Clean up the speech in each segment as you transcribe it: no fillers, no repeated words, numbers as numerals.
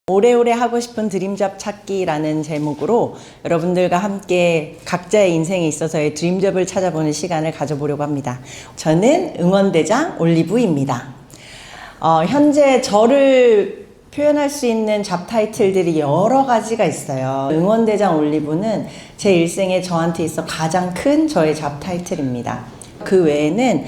오래오래 하고 싶은 드림잡 찾기라는 제목으로 여러분들과 함께 각자의 인생에 있어서의 드림잡을 찾아보는 시간을 가져보려고 합니다. 저는 응원대장 올리브입니다. 현재 저를 표현할 수 있는 잡 타이틀들이 여러 가지가 있어요. 응원대장 올리브는 제 일생에 저한테 있어 가장 큰 저의 잡 타이틀입니다. 그 외에는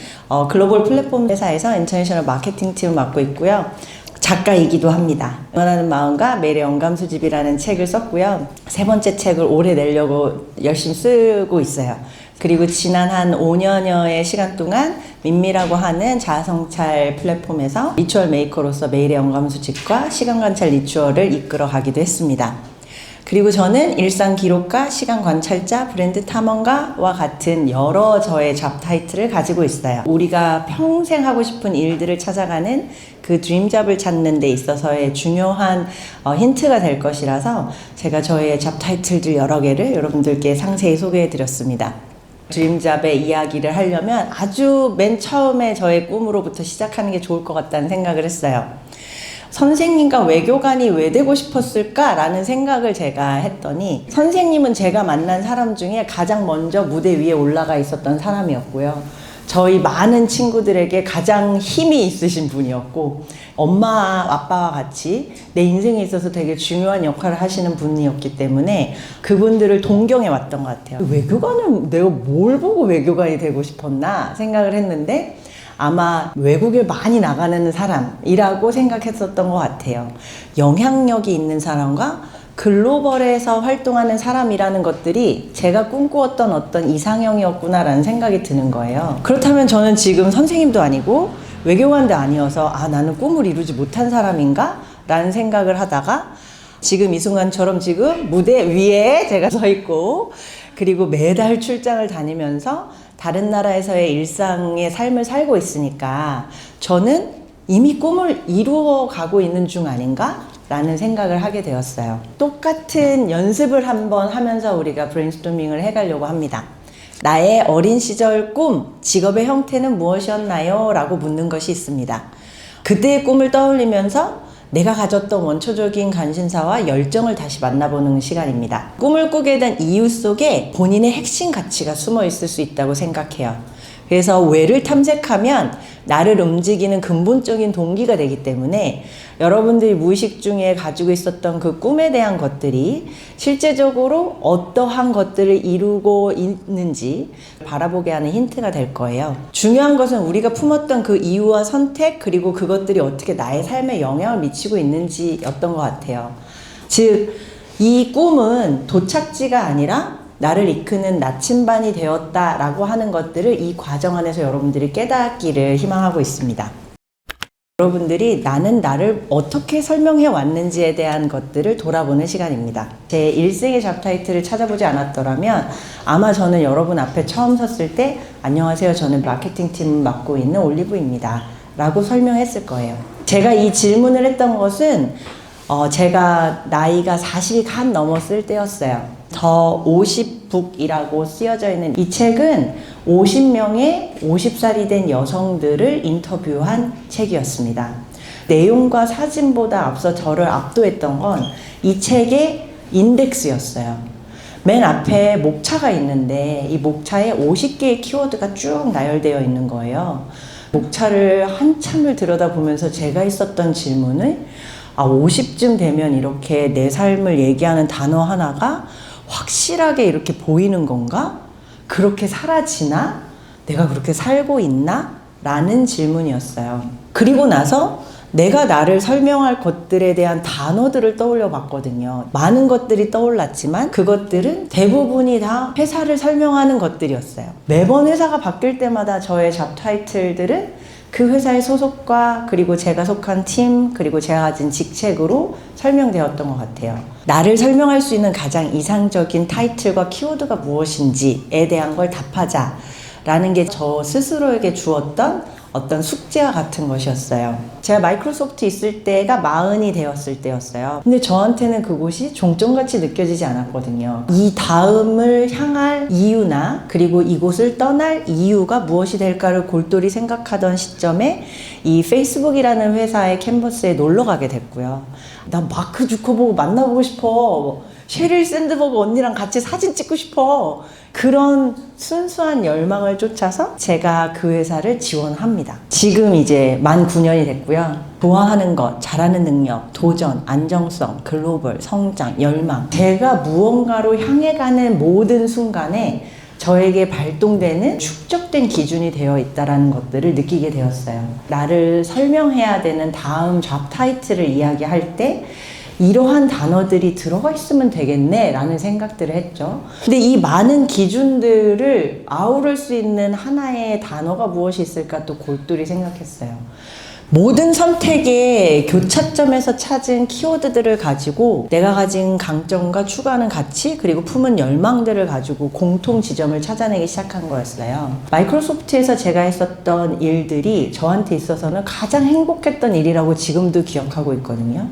글로벌 플랫폼 회사에서 인터내셔널 마케팅 팀을 맡고 있고요. 작가이기도 합니다. 응원하는 마음과 매일의 영감 수집이라는 책을 썼고요. 3번째 책을 올해 내려고 열심히 쓰고 있어요. 그리고 지난 한 5년여의 시간 동안 민미라고 하는 자아성찰 플랫폼에서 리추얼 메이커로서 매일의 영감 수집과 시간 관찰 리추얼을 이끌어 가기도 했습니다. 그리고 저는 일상 기록가, 시간 관찰자, 브랜드 탐험가와 같은 여러 저의 잡 타이틀을 가지고 있어요. 우리가 평생 하고 싶은 일들을 찾아가는 그 드림잡을 찾는 데 있어서의 중요한 힌트가 될 것이라서 제가 저의 잡 타이틀들 여러 개를 여러분들께 상세히 소개해 드렸습니다. 드림잡의 이야기를 하려면 아주 맨 처음에 저의 꿈으로부터 시작하는 게 좋을 것 같다는 생각을 했어요. 선생님과 외교관이 왜 되고 싶었을까? 라는 생각을 제가 했더니 선생님은 제가 만난 사람 중에 가장 먼저 무대 위에 올라가 있었던 사람이었고요. 저희 많은 친구들에게 가장 힘이 있으신 분이었고 엄마 아빠와 같이 내 인생에 있어서 되게 중요한 역할을 하시는 분이었기 때문에 그분들을 동경해 왔던 것 같아요. 외교관은 내가 뭘 보고 외교관이 되고 싶었나 생각을 했는데 아마 외국에 많이 나가는 사람이라고 생각했었던 것 같아요. 영향력이 있는 사람과 글로벌에서 활동하는 사람이라는 것들이 제가 꿈꾸었던 어떤 이상형이었구나라는 생각이 드는 거예요. 그렇다면 저는 지금 선생님도 아니고 외교관도 아니어서 나는 꿈을 이루지 못한 사람인가? 라는 생각을 하다가 지금 이 순간처럼 지금 무대 위에 제가 서 있고 그리고 매달 출장을 다니면서 다른 나라에서의 일상의 삶을 살고 있으니까 저는 이미 꿈을 이루어 가고 있는 중 아닌가? 라는 생각을 하게 되었어요. 똑같은 연습을 한번 하면서 우리가 브레인스토밍을 해가려고 합니다. 나의 어린 시절 꿈, 직업의 형태는 무엇이었나요? 라고 묻는 것이 있습니다. 그때의 꿈을 떠올리면서 내가 가졌던 원초적인 관심사와 열정을 다시 만나보는 시간입니다. 꿈을 꾸게 된 이유 속에 본인의 핵심 가치가 숨어 있을 수 있다고 생각해요. 그래서 왜를 탐색하면 나를 움직이는 근본적인 동기가 되기 때문에 여러분들이 무의식 중에 가지고 있었던 그 꿈에 대한 것들이 실제적으로 어떠한 것들을 이루고 있는지 바라보게 하는 힌트가 될 거예요. 중요한 것은 우리가 품었던 그 이유와 선택 그리고 그것들이 어떻게 나의 삶에 영향을 미치고 있는지였던 것 같아요. 즉, 이 꿈은 도착지가 아니라 나를 이끄는 나침반이 되었다라고 하는 것들을 이 과정 안에서 여러분들이 깨닫기를 희망하고 있습니다. 여러분들이 나는 나를 어떻게 설명해 왔는지에 대한 것들을 돌아보는 시간입니다. 제 일생의 잡 타이틀을 찾아보지 않았더라면 아마 저는 여러분 앞에 처음 섰을 때 안녕하세요, 저는 마케팅 팀을 맡고 있는 올리브입니다 라고 설명했을 거예요. 제가 이 질문을 했던 것은 제가 나이가 40이 간 넘었을 때였어요. 더 50북이라고 쓰여져 있는 이 책은 50명의 50살이 된 여성들을 인터뷰한 책이었습니다. 내용과 사진보다 앞서 저를 압도했던 건 이 책의 인덱스였어요. 맨 앞에 목차가 있는데 이 목차에 50개의 키워드가 쭉 나열되어 있는 거예요. 목차를 한참을 들여다보면서 제가 있었던 질문을 50쯤 되면 이렇게 내 삶을 얘기하는 단어 하나가 확실하게 이렇게 보이는 건가? 그렇게 사라지나? 내가 그렇게 살고 있나? 라는 질문이었어요. 그리고 나서 내가 나를 설명할 것들에 대한 단어들을 떠올려 봤거든요. 많은 것들이 떠올랐지만 그것들은 대부분이 다 회사를 설명하는 것들이었어요. 매번 회사가 바뀔 때마다 저의 잡 타이틀들은 그 회사의 소속과 그리고 제가 속한 팀 그리고 제가 가진 직책으로 설명되었던 것 같아요. 나를 설명할 수 있는 가장 이상적인 타이틀과 키워드가 무엇인지에 대한 걸 답하자 라는 게 저 스스로에게 주었던 어떤 숙제와 같은 것이었어요. 제가 마이크로소프트 있을 때가 40이 되었을 때였어요. 근데 저한테는 그곳이 종점같이 느껴지지 않았거든요. 이 다음을 향할 이유나 그리고 이곳을 떠날 이유가 무엇이 될까를 골똘히 생각하던 시점에 이 페이스북이라는 회사의 캔버스에 놀러 가게 됐고요. 나 마크 주커버그 만나보고 싶어. 셰릴 샌드버그 언니랑 같이 사진 찍고 싶어. 그런 순수한 열망을 쫓아서 제가 그 회사를 지원합니다. 지금 이제 만 9년이 됐고요. 좋아하는 것, 잘하는 능력, 도전, 안정성, 글로벌, 성장, 열망. 제가 무언가로 향해 가는 모든 순간에 저에게 발동되는 축적된 기준이 되어 있다는 것들을 느끼게 되었어요. 나를 설명해야 되는 다음 잡 타이틀을 이야기할 때 이러한 단어들이 들어가 있으면 되겠네 라는 생각들을 했죠. 근데 이 많은 기준들을 아우를 수 있는 하나의 단어가 무엇이 있을까 또 골똘히 생각했어요. 모든 선택의 교차점에서 찾은 키워드들을 가지고 내가 가진 강점과 추구하는 가치 그리고 품은 열망들을 가지고 공통 지점을 찾아내기 시작한 거였어요. 마이크로소프트에서 제가 했었던 일들이 저한테 있어서는 가장 행복했던 일이라고 지금도 기억하고 있거든요.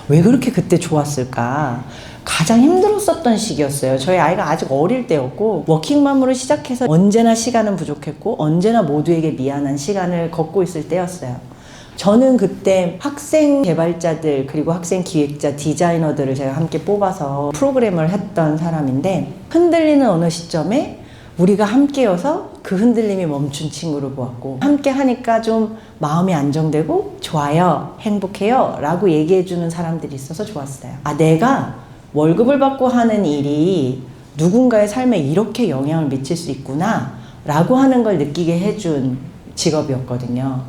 왜 그렇게 그때 좋았을까? 가장 힘들었었던 시기였어요. 저희 아이가 아직 어릴 때였고 워킹맘으로 시작해서 언제나 시간은 부족했고 언제나 모두에게 미안한 시간을 걷고 있을 때였어요. 저는 그때 학생 개발자들 그리고 학생 기획자 디자이너들을 제가 함께 뽑아서 프로그램을 했던 사람인데 흔들리는 어느 시점에 우리가 함께여서 그 흔들림이 멈춘 친구를 보았고 함께 하니까 좀 마음이 안정되고 좋아요, 행복해요 라고 얘기해주는 사람들이 있어서 좋았어요. 아, 내가 월급을 받고 하는 일이 누군가의 삶에 이렇게 영향을 미칠 수 있구나 라고 하는 걸 느끼게 해준 직업이었거든요.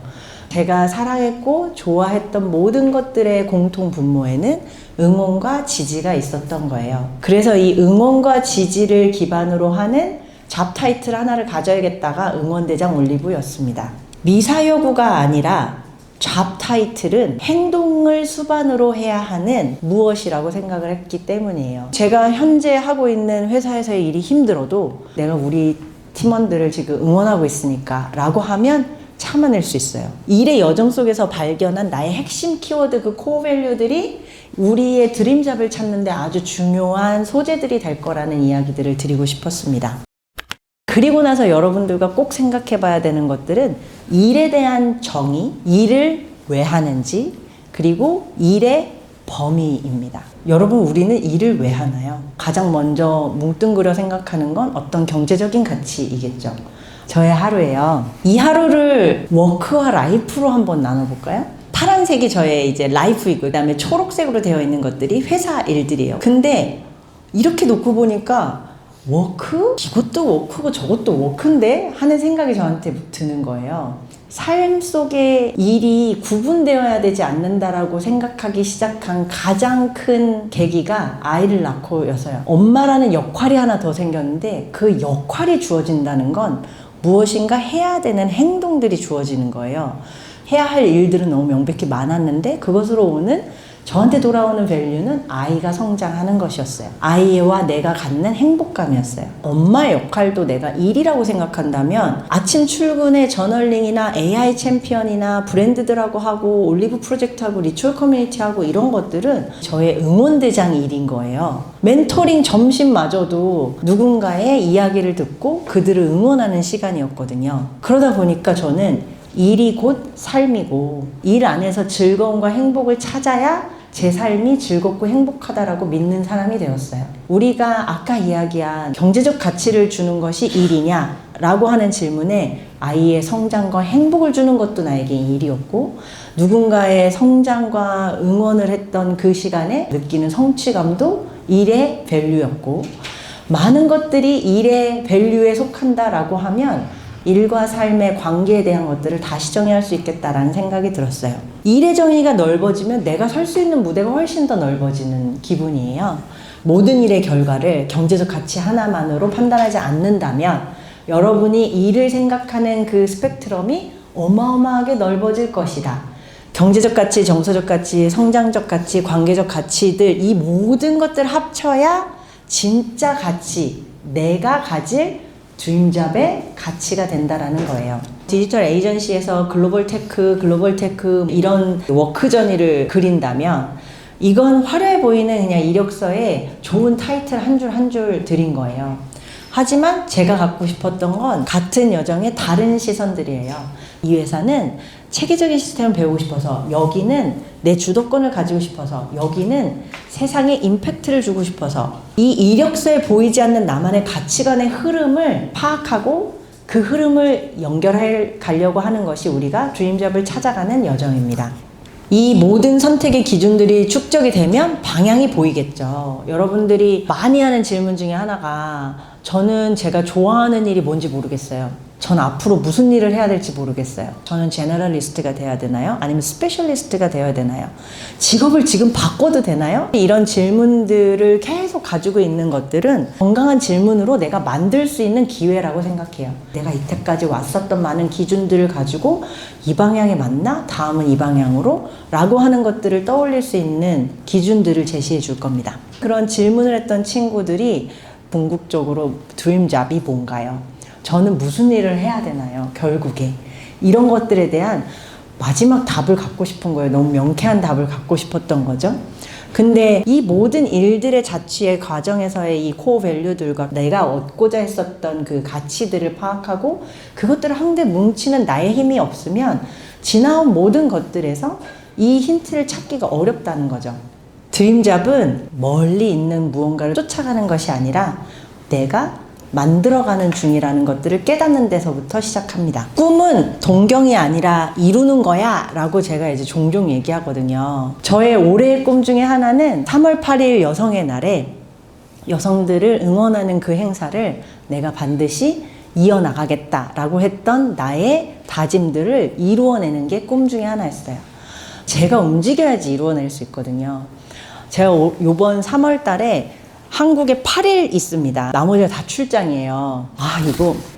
제가 사랑했고 좋아했던 모든 것들의 공통 분모에는 응원과 지지가 있었던 거예요. 그래서 이 응원과 지지를 기반으로 하는 잡 타이틀 하나를 가져야겠다가 응원대장 올리브였습니다. 미사여구가 아니라 잡 타이틀은 행동을 수반으로 해야 하는 무엇이라고 생각을 했기 때문이에요. 제가 현재 하고 있는 회사에서의 일이 힘들어도 내가 우리 팀원들을 지금 응원하고 있으니까 라고 하면 참아낼 수 있어요. 일의 여정 속에서 발견한 나의 핵심 키워드 그 코어 밸류들이 우리의 드림잡을 찾는 데 아주 중요한 소재들이 될 거라는 이야기들을 드리고 싶었습니다. 그리고 나서 여러분들과 꼭 생각해 봐야 되는 것들은 일에 대한 정의, 일을 왜 하는지, 그리고 일의 범위입니다. 여러분, 우리는 일을 왜 하나요? 가장 먼저 뭉뚱그려 생각하는 건 어떤 경제적인 가치이겠죠. 저의 하루예요. 이 하루를 워크와 라이프로 한번 나눠볼까요? 파란색이 저의 이제 라이프이고 그 다음에 초록색으로 되어 있는 것들이 회사 일들이에요. 근데 이렇게 놓고 보니까 워크? 이것도 워크고 저것도 워크인데? 하는 생각이 저한테 드는 거예요. 삶 속에 일이 구분되어야 되지 않는다라고 생각하기 시작한 가장 큰 계기가 아이를 낳고여서요. 엄마라는 역할이 하나 더 생겼는데 그 역할이 주어진다는 건 무엇인가 해야 되는 행동들이 주어지는 거예요. 해야 할 일들은 너무 명백히 많았는데 그것으로 오는 저한테 돌아오는 밸류는 아이가 성장하는 것이었어요. 아이와 내가 갖는 행복감이었어요. 엄마의 역할도 내가 일이라고 생각한다면 아침 출근에 저널링이나 AI 챔피언이나 브랜드들하고 하고 올리브 프로젝트하고 리추얼 커뮤니티하고 이런 것들은 저의 응원대장 일인 거예요. 멘토링 점심마저도 누군가의 이야기를 듣고 그들을 응원하는 시간이었거든요. 그러다 보니까 저는 일이 곧 삶이고 일 안에서 즐거움과 행복을 찾아야 제 삶이 즐겁고 행복하다라고 믿는 사람이 되었어요. 우리가 아까 이야기한 경제적 가치를 주는 것이 일이냐 라고 하는 질문에 아이의 성장과 행복을 주는 것도 나에게 일이었고 누군가의 성장과 응원을 했던 그 시간에 느끼는 성취감도 일의 밸류였고 많은 것들이 일의 밸류에 속한다라고 하면 일과 삶의 관계에 대한 것들을 다시 정의할 수 있겠다라는 생각이 들었어요. 일의 정의가 넓어지면 내가 설 수 있는 무대가 훨씬 더 넓어지는 기분이에요. 모든 일의 결과를 경제적 가치 하나만으로 판단하지 않는다면 여러분이 일을 생각하는 그 스펙트럼이 어마어마하게 넓어질 것이다. 경제적 가치, 정서적 가치, 성장적 가치, 관계적 가치들 이 모든 것들 합쳐야 진짜 가치, 내가 가질 드림잡의 가치가 된다라는 거예요. 디지털 에이전시에서 글로벌 테크 이런 워크 저니를 그린다면 이건 화려해 보이는 그냥 이력서에 좋은 타이틀 한 줄 한 줄 드린 거예요. 하지만 제가 갖고 싶었던 건 같은 여정의 다른 시선들이에요. 이 회사는 체계적인 시스템을 배우고 싶어서, 여기는 내 주도권을 가지고 싶어서, 여기는 세상에 임팩트를 주고 싶어서, 이 이력서에 보이지 않는 나만의 가치관의 흐름을 파악하고 그 흐름을 연결해 가려고 하는 것이 우리가 드림잡을 찾아가는 여정입니다. 이 모든 선택의 기준들이 축적이 되면 방향이 보이겠죠. 여러분들이 많이 하는 질문 중에 하나가, 저는 제가 좋아하는 일이 뭔지 모르겠어요. 전 앞으로 무슨 일을 해야 될지 모르겠어요. 저는 제너럴리스트가 돼야 되나요? 아니면 스페셜리스트가 되어야 되나요? 직업을 지금 바꿔도 되나요? 이런 질문들을 계속 가지고 있는 것들은 건강한 질문으로 내가 만들 수 있는 기회라고 생각해요. 내가 이때까지 왔었던 많은 기준들을 가지고 이 방향에 맞나? 다음은 이 방향으로? 라고 하는 것들을 떠올릴 수 있는 기준들을 제시해 줄 겁니다. 그런 질문을 했던 친구들이 궁극적으로 드림잡이 뭔가요? 저는 무슨 일을 해야 되나요? 결국에 이런 것들에 대한 마지막 답을 갖고 싶은 거예요. 너무 명쾌한 답을 갖고 싶었던 거죠. 근데 이 모든 일들의 자취의 과정에서의 이 코어 밸류들과 내가 얻고자 했었던 그 가치들을 파악하고 그것들을 한데 뭉치는 나의 힘이 없으면 지나온 모든 것들에서 이 힌트를 찾기가 어렵다는 거죠. 드림잡은 멀리 있는 무언가를 쫓아가는 것이 아니라 내가 만들어가는 중이라는 것들을 깨닫는 데서부터 시작합니다. 꿈은 동경이 아니라 이루는 거야 라고 제가 이제 종종 얘기하거든요. 저의 올해의 꿈 중에 하나는 3월 8일 여성의 날에 여성들을 응원하는 그 행사를 내가 반드시 이어나가겠다라고 했던 나의 다짐들을 이루어내는 게 꿈 중에 하나였어요. 제가 움직여야지 이루어낼 수 있거든요. 제가 요번 3월 달에 한국에 8일 있습니다. 나머지가 다 출장이에요.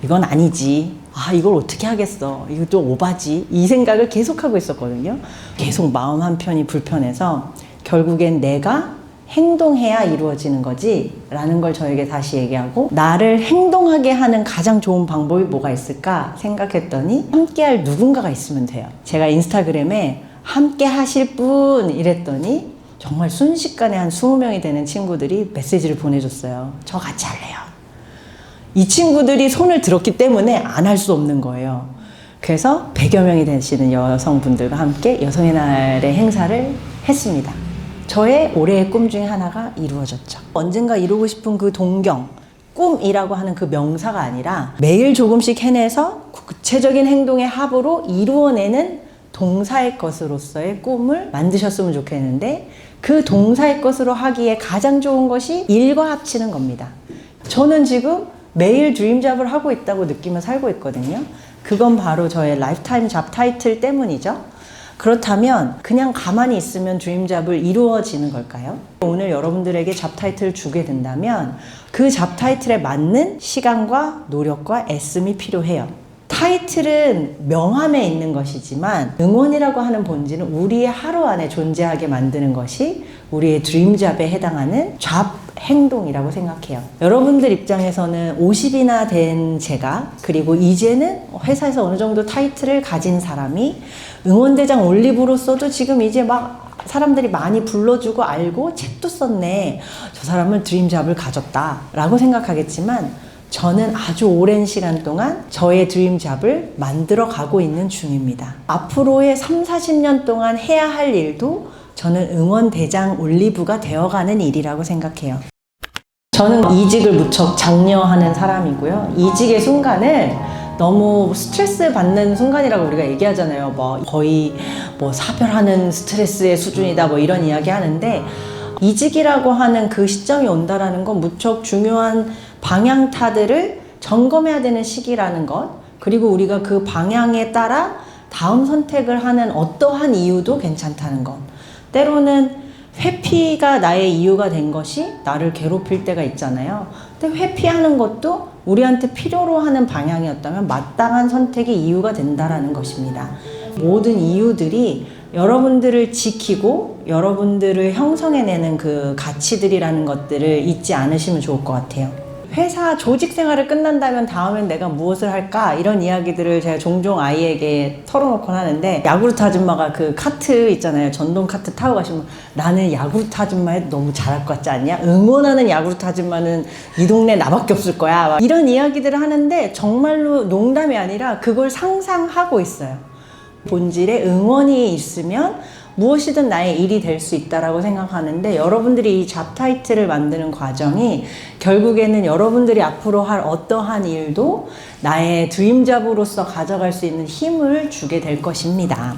이건 아니지. 이걸 어떻게 하겠어. 이거 또 오바지. 이 생각을 계속하고 있었거든요. 계속 마음 한편이 불편해서 결국엔 내가 행동해야 이루어지는 거지 라는 걸 저에게 다시 얘기하고, 나를 행동하게 하는 가장 좋은 방법이 뭐가 있을까 생각했더니 함께할 누군가가 있으면 돼요. 제가 인스타그램에 함께 하실 분 이랬더니 정말 순식간에 한 20명이 되는 친구들이 메시지를 보내줬어요. 저 같이 할래요. 이 친구들이 손을 들었기 때문에 안 할 수 없는 거예요. 그래서 100여 명이 되시는 여성분들과 함께 여성의 날의 행사를 했습니다. 저의 올해의 꿈 중에 하나가 이루어졌죠. 언젠가 이루고 싶은 그 동경, 꿈이라고 하는 그 명사가 아니라 매일 조금씩 해내서 구체적인 행동의 합으로 이루어내는 동사의 것으로서의 꿈을 만드셨으면 좋겠는데, 그 동사의 것으로 하기에 가장 좋은 것이 일과 합치는 겁니다. 저는 지금 매일 드림잡을 하고 있다고 느끼며 살고 있거든요. 그건 바로 저의 라이프타임 잡 타이틀 때문이죠. 그렇다면 그냥 가만히 있으면 드림잡을 이루어지는 걸까요? 오늘 여러분들에게 잡 타이틀을 주게 된다면 그 잡 타이틀에 맞는 시간과 노력과 애씀이 필요해요. 타이틀은 명함에 있는 것이지만 응원이라고 하는 본질은 우리의 하루 안에 존재하게 만드는 것이 우리의 드림잡에 해당하는 잡 행동이라고 생각해요. 여러분들 입장에서는 50이나 된 제가, 그리고 이제는 회사에서 어느 정도 타이틀을 가진 사람이 응원대장 올리브로서도 지금 이제 막 사람들이 많이 불러주고 알고 책도 썼네. 저 사람은 드림잡을 가졌다 라고 생각하겠지만, 저는 아주 오랜 시간 동안 저의 드림잡을 만들어 가고 있는 중입니다. 앞으로의 3, 40년 동안 해야 할 일도 저는 응원대장 올리브가 되어가는 일이라고 생각해요. 저는 이직을 무척 장려하는 사람이고요. 이직의 순간을 너무 스트레스 받는 순간이라고 우리가 얘기하잖아요. 거의 사별하는 스트레스의 수준이다 이런 이야기 하는데, 이직이라고 하는 그 시점이 온다라는 건 무척 중요한 방향타들을 점검해야 되는 시기라는 것, 그리고 우리가 그 방향에 따라 다음 선택을 하는 어떠한 이유도 괜찮다는 것. 때로는 회피가 나의 이유가 된 것이 나를 괴롭힐 때가 있잖아요. 근데 회피하는 것도 우리한테 필요로 하는 방향이었다면 마땅한 선택의 이유가 된다라는 것입니다. 모든 이유들이 여러분들을 지키고 여러분들을 형성해내는 그 가치들이라는 것들을 잊지 않으시면 좋을 것 같아요. 회사 조직 생활을 끝난다면 다음엔 내가 무엇을 할까? 이런 이야기들을 제가 종종 아이에게 털어놓곤 하는데, 야구르트 아줌마가 그 카트 있잖아요. 전동 카트 타고 가시면 나는 야구르트 아줌마 해도 너무 잘할 것 같지 않냐? 응원하는 야구르트 아줌마는 이 동네 나밖에 없을 거야. 이런 이야기들을 하는데 정말로 농담이 아니라 그걸 상상하고 있어요. 본질에 응원이 있으면 무엇이든 나의 일이 될 수 있다라고 생각하는데, 여러분들이 이 잡 타이틀을 만드는 과정이 결국에는 여러분들이 앞으로 할 어떠한 일도 나의 드림잡으로서 가져갈 수 있는 힘을 주게 될 것입니다.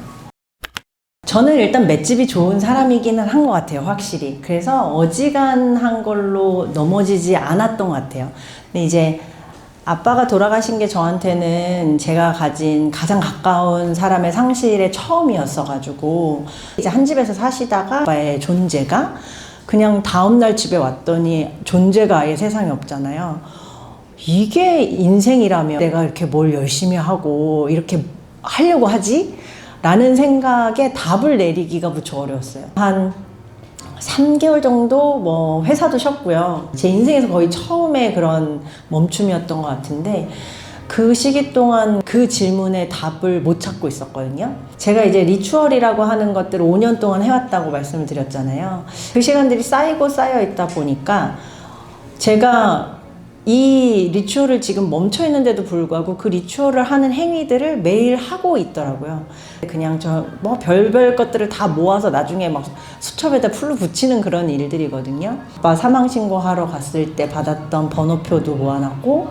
저는 일단 맷집이 좋은 사람이기는 한 것 같아요, 확실히. 그래서 어지간한 걸로 넘어지지 않았던 것 같아요. 근데 이제 아빠가 돌아가신 게 저한테는 제가 가진 가장 가까운 사람의 상실의 처음이었어가지고, 이제 한 집에서 사시다가 아빠의 존재가 그냥 다음날 집에 왔더니 존재가 아예 세상에 없잖아요. 이게 인생이라면 내가 이렇게 뭘 열심히 하고 이렇게 하려고 하지? 라는 생각에 답을 내리기가 무척 어려웠어요. 한 3개월 정도 뭐 회사도 쉬었고요. 제 인생에서 거의 처음에 그런 멈춤이었던 것 같은데, 그 시기 동안 그 질문에 답을 못 찾고 있었거든요. 제가 이제 리추얼이라고 하는 것들을 5년 동안 해왔다고 말씀을 드렸잖아요. 그 시간들이 쌓이고 쌓여 있다 보니까 제가 이 리추얼을 지금 멈춰 있는데도 불구하고 그 리추얼을 하는 행위들을 매일 하고 있더라고요. 그냥 뭐 별별 것들을 다 모아서 나중에 막 수첩에다 풀로 붙이는 그런 일들이거든요. 아빠 사망신고하러 갔을 때 받았던 번호표도 모아놨고,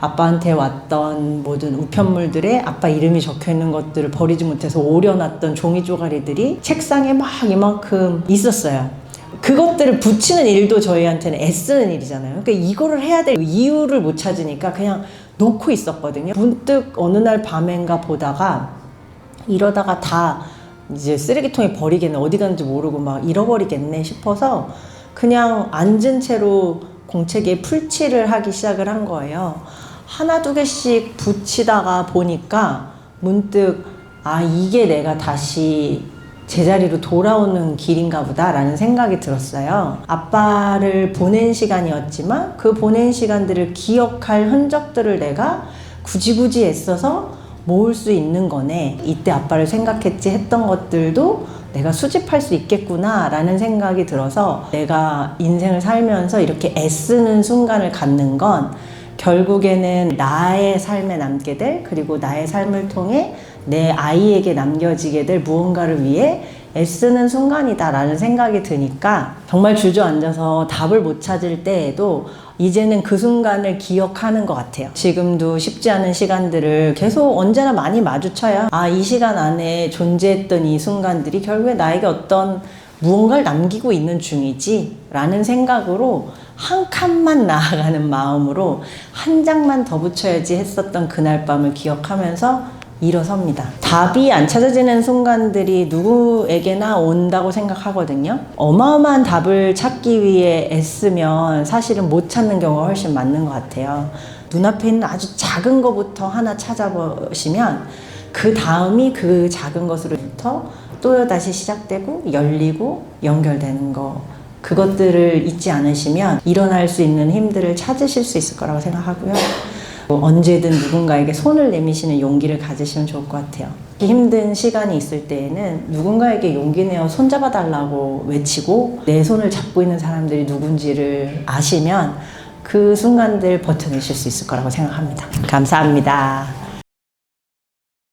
아빠한테 왔던 모든 우편물들에 아빠 이름이 적혀 있는 것들을 버리지 못해서 오려놨던 종이 쪼가리들이 책상에 막 이만큼 있었어요. 그것들을 붙이는 일도 저희한테는 애쓰는 일이잖아요. 그러니까 이거를 해야 될 이유를 못 찾으니까 그냥 놓고 있었거든요. 문득 어느 날 밤엔가 보다가, 이러다가 다 이제 쓰레기통에 버리겠네, 어디 갔는지 모르고 막 잃어버리겠네 싶어서 그냥 앉은 채로 공책에 풀칠을 하기 시작을 한 거예요. 하나 두 개씩 붙이다가 보니까 문득 이게 내가 다시 제자리로 돌아오는 길인가 보다 라는 생각이 들었어요. 아빠를 보낸 시간이었지만 그 보낸 시간들을 기억할 흔적들을 내가 굳이 애써서 모을 수 있는 거네, 이때 아빠를 생각했지 했던 것들도 내가 수집할 수 있겠구나 라는 생각이 들어서, 내가 인생을 살면서 이렇게 애쓰는 순간을 갖는 건 결국에는 나의 삶에 남게 될, 그리고 나의 삶을 통해 내 아이에게 남겨지게 될 무언가를 위해 애쓰는 순간이다 라는 생각이 드니까, 정말 주저앉아서 답을 못 찾을 때에도 이제는 그 순간을 기억하는 것 같아요. 지금도 쉽지 않은 시간들을 계속 언제나 많이 마주쳐야, 이 시간 안에 존재했던 이 순간들이 결국에 나에게 어떤 무언가를 남기고 있는 중이지 라는 생각으로, 한 칸만 나아가는 마음으로 한 장만 더 붙여야지 했었던 그날 밤을 기억하면서 일어섭니다. 답이 안 찾아지는 순간들이 누구에게나 온다고 생각하거든요. 어마어마한 답을 찾기 위해 애쓰면 사실은 못 찾는 경우가 훨씬 많은 것 같아요. 눈앞에 있는 아주 작은 것부터 하나 찾아보시면 그 다음이 그 작은 것으로부터 또 다시 시작되고 열리고 연결되는 거, 그것들을 잊지 않으시면 일어날 수 있는 힘들을 찾으실 수 있을 거라고 생각하고요. 언제든 누군가에게 손을 내미시는 용기를 가지시면 좋을 것 같아요. 힘든 시간이 있을 때에는 누군가에게 용기 내어 손잡아 달라고 외치고 내 손을 잡고 있는 사람들이 누군지를 아시면 그 순간들 버텨내실 수 있을 거라고 생각합니다. 감사합니다.